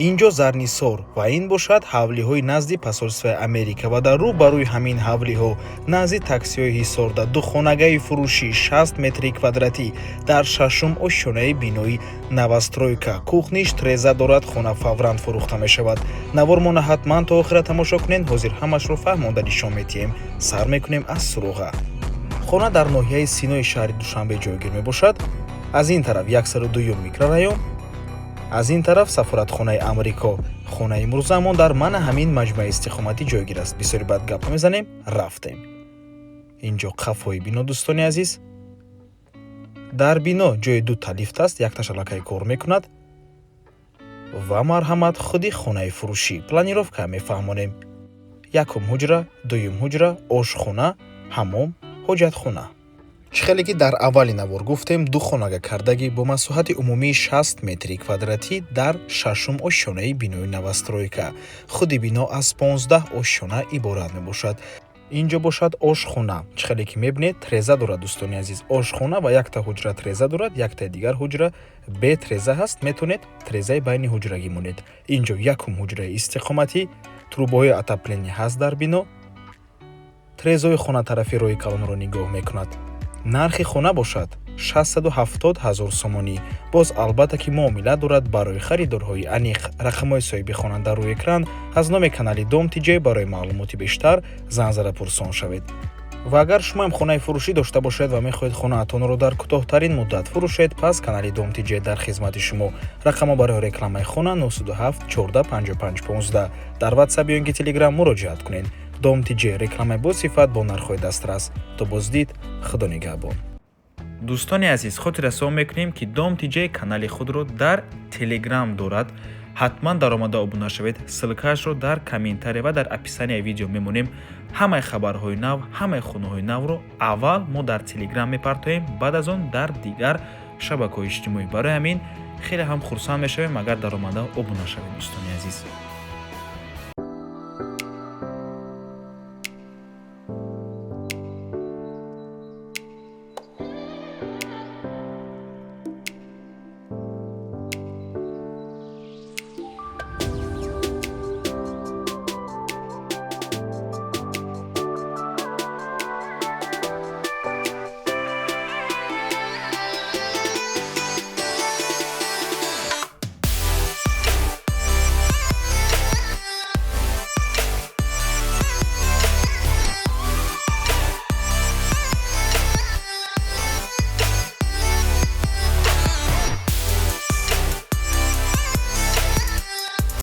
инҷо зарнисор ва ин бошад ҳавлиҳои назди посолствои Америка ва дар рӯ ба рӯи ҳамин ҳавлиҳо назди таксиҳои ҳисорда духонагаи фурӯшӣ 60 метри квадратӣ дар шашум ошёнаи бинои новостройка кухниш треза дорад. хона фавран фурӯхта мешавад. навормона ҳатман то охира тамошо кунед. ҳозир ҳамашро фаҳмонда нишон медиҳем. сар мекунем аз суруға. хона дар ноҳияи синои шаҳри душанбе ҷойгир мебошад. аз ин тараф 102 микрорайон, аз ин тараф сафоратхонаи Амрико. хонаи имрӯзаамон дар мана ҳамин маҷмӯаи истиқоматӣ ҷойгир аст. бисёри бад гап намезанем, рафтем. инҷо қафои бино дӯстони азиз. дар бино ҷои дута лифт аст, якташ аллакай кор мекунад ва марҳамат худи хонаи фурӯшӣ. планировка мефаҳмонем. якум ҳуҷра, дуюм ҳуҷра, ошхона, ҳаммом, ҳоҷатхона. чӣ хеле ки дар аввали навор гуфтем, ду хонага кардагӣ бо масоҳати умумии 60 метри квадратӣ дар шашум ошёнаи бинои новостройка. худи бино аз 15 ошёна иборат мебошад. инҷо бошад ошхона. чӣ хеле ки мебинед, треза дорад дӯстони азиз. ошхона ва якта ҳуҷра треза дорад, яктаи дигар ҳуҷра бе треза ҳаст. метавонед трезаи байни ҳуҷра гимонед. инҷо якум ҳуҷраи истиқоматӣ, трубаҳои отопления ҳаст дар бино. трезаи хона тарафи роҳи калонро нигоҳ мекунад. нархи хона бошад 670 000 сомонӣ. боз албатта ки муомила дорад барои харидорҳои аниқ. рақамҳои соҳиби хона дар рӯи экран. аз номи канали Дом TJ барои маълумоти бештар зан зада пурсон шавед. ва агар шумоам хонаи фурӯшӣ дошта бошед ва мехоҳед хонаатонро дар кӯтоҳтарин муддат фурӯшед, пас канали Дом TJ дар хизмати шумо. рақамҳо барои рекламаи хона 97 14 55 15. дар WhatsApp ё инки Telegram муроҷиат кунед. Дом TJ рекламаи босифат бо нархҳои дастрас. то боздид, худо нигаҳбон. дӯстони азиз, хотир расон мекунем ки Дом TJ канали худро дар Telegram дорад. ҳатман даромада обуна шавед. ссилкаашро дар комментария ва дар описанияи видео мемонем. ҳамаи хабарҳои нав, ҳамаи хонаҳои навро аввал мо дар Telegram мепартоем, баъд аз он дар дигар шабакаҳои иҷтимоӣ. барои ҳамин хеле ҳам хурсанд мешавем агар даромада обуна шавед дӯстони азиз.